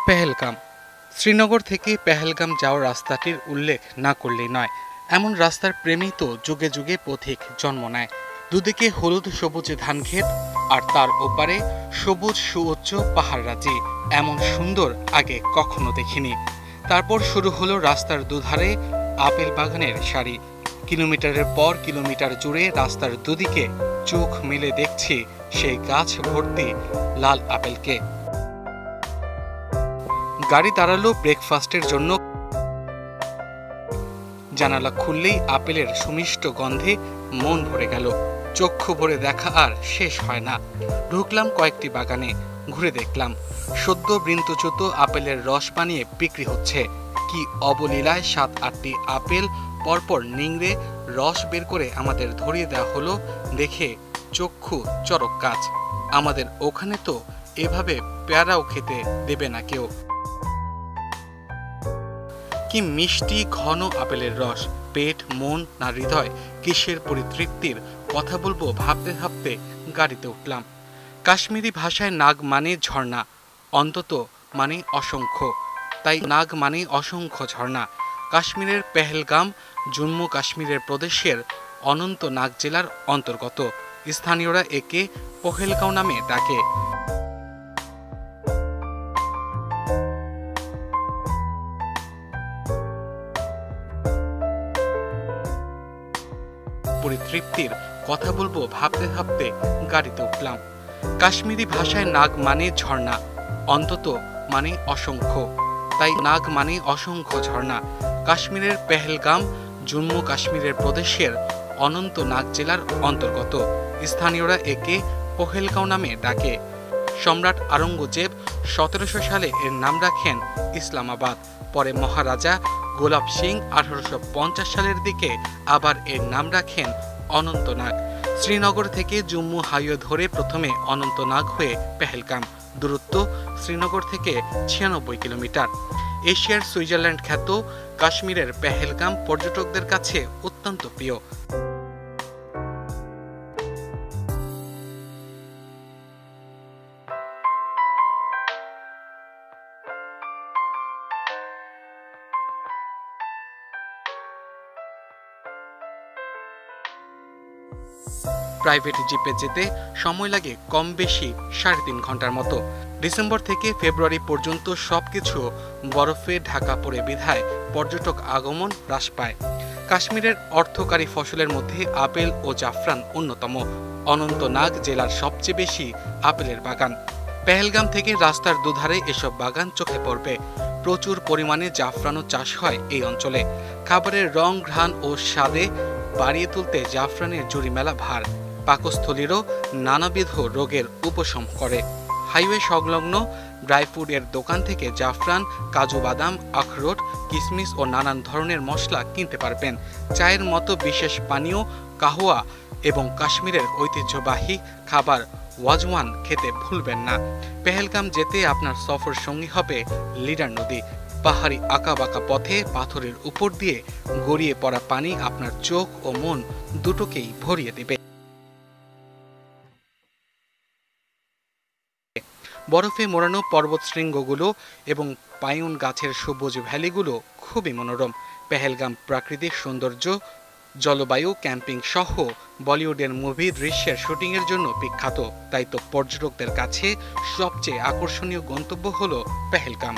পেহেলগাম। শ্রীনগর থেকে পেহেলগাম যাওয়ার রাস্তাটির উল্লেখ না করলেই নয়। এমন রাস্তার প্রেমেই তো যুগে যুগে পথিক জন্ম নেয়। দুদিকে হলুদ সবুজ ধানক্ষেত, আর তার ওপারে সবুজ সুউচ্চ পাহাড়রাজি। এমন সুন্দর আগে কখনো দেখিনি। তারপর শুরু হলো রাস্তার দুধারে আপেল বাগানের সারি। কিলোমিটারের পর কিলোমিটার জুড়ে রাস্তার দুদিকে চোখ মেলে দেখছি সেই গাছ ভর্তি লাল আপেলকে। গাড়ি দাঁড়ালো ব্রেকফাস্টের জন্য। জানালা খুললেই আপেলের সুমিষ্ট গন্ধে মন ভরে গেল। চক্ষু ভরে দেখা আর শেষ হয় না। ঢুকলাম কয়েকটি বাগানে, ঘুরে দেখলাম সদ্য বৃন্তচ্যুত আপেলের রস বানিয়ে বিক্রি হচ্ছে। কি অবলীলায় ৭-৮টি আপেল পরপর নিংড়ে রস বের করে আমাদের ধরিয়ে দেওয়া হলো। দেখে চক্ষু চরক কাজ। আমাদের ওখানে তো এভাবে পেয়ারাও খেতে দেবে না কেউ। কি মিষ্টি ঘন আপেলের রস। পেট, মন না হৃদয় কিসের পরিতৃপ্তির কথা বলবো ভাবতে ভাবতে গাড়িতে উঠলাম। কাশ্মীরি ভাষায় নাগ মানে ঝর্ণা, অন্তত মানে অসংখ্য। তাই নাগ মানে অসংখ্য ঝর্ণা। কাশ্মীরের পেহেলগাম জম্মু কাশ্মীরের প্রদেশের অনন্তনাগ জেলার অন্তর্গত। স্থানীয়রা একে পহেলগাঁও নামে ডাকে। পরিতৃপ্তির কথা বলবো ভাবতে ভাবতে গাড়িতে উঠলাম। কাশ্মীরি ভাষায় নাগ মানে ঝর্ণা, অন্তত মানে অসংখ্য। তাই নাগ মানে অসংখ্য ঝর্ণা। কাশ্মীরের পেহেলগাম জম্মু কাশ্মীরের প্রদেশের অনন্তনাগ জেলার অন্তর্গত। স্থানীয়রা একে পহেলগাঁও নামে ডাকে। সম্রাট আওরঙ্গজেব ১৭০০ সালে এর নাম রাখেন ইসলামাবাদ। পরে মহারাজা গোলাপ সিং ১৮৫০ সালের দিকে আবার এর নাম রাখেন অনন্তনাগ। শ্রীনগর থেকে জম্মু হাইওয়ে ধরে প্রথমে অনন্তনাগ হয়ে পেহেলগাম। দূরত্ব শ্রীনগর থেকে ৯৬ কিলোমিটার। এশিয়ার সুইজারল্যান্ড খ্যাত কাশ্মীরের পেহেলগাম পর্যটকদের কাছে অত্যন্ত প্রিয়। প্রাইভেট জিপে যেতে সময় লাগে কম বেশি ৩.৫ ঘন্টার মতো। ডিসেম্বর থেকে ফেব্রুয়ারি পর্যন্ত সবকিছু বরফে ঢাকা পড়ে বিধায় পর্যটক আগমন হ্রাস পায়। কাশ্মীরের অর্থকারী ফসলের মধ্যে আপেল ও জাফরান অন্যতম। অনন্তনাগ জেলার সবচেয়ে বেশি আপেলের বাগান। পেহেলগাম থেকে রাস্তার দুধারে এসব বাগান চোখে পড়বে। প্রচুর পরিমাণে জাফরানও চাষ হয় এই অঞ্চলে। খাবারের রং, ঘ্রাণ ও স্বাদে বাড়িয়ে তুলতে জাফরানের জুড়ি মেলা ভার। পাকস্থলীরও নানাবিধ রোগের উপশম করে। হাইওয়ে সংলগ্ন ড্রাইফুডের দোকান থেকে জাফরান, কাজু বাদাম, আখরোট, কিশমিশ ও নানান ধরনের মশলা কিনতে পারবেন। চায়ের মতো বিশেষ পানীয় কাহওয়া এবং কাশ্মীরের ঐতিহ্যবাহী খাবার ওয়াজওয়ান খেতে ভুলবেন না। পেহেলগাম যেতে আপনার সফর সঙ্গী হবে লিডার নদী। পাহাড়ি আঁকাবাঁকা পথে পাথরের উপর দিয়ে গড়িয়ে পড়া পানি আপনার চোখ ও মন দুটোকেই ভরিয়ে দেবে। বরফে মোড়ানো পর্বতশৃঙ্গগুলো এবং পাইন গাছের সবুজ ভ্যালিগুলো খুবই মনোরম। পেহেলগাম প্রাকৃতিক সৌন্দর্য, জলবায়ু, ক্যাম্পিং সহ বলিউডের মুভি দৃশ্যের শুটিংয়ের জন্য বিখ্যাত। তাই তো পর্যটকদের কাছে সবচেয়ে আকর্ষণীয় গন্তব্য হলো পেহেলগাম।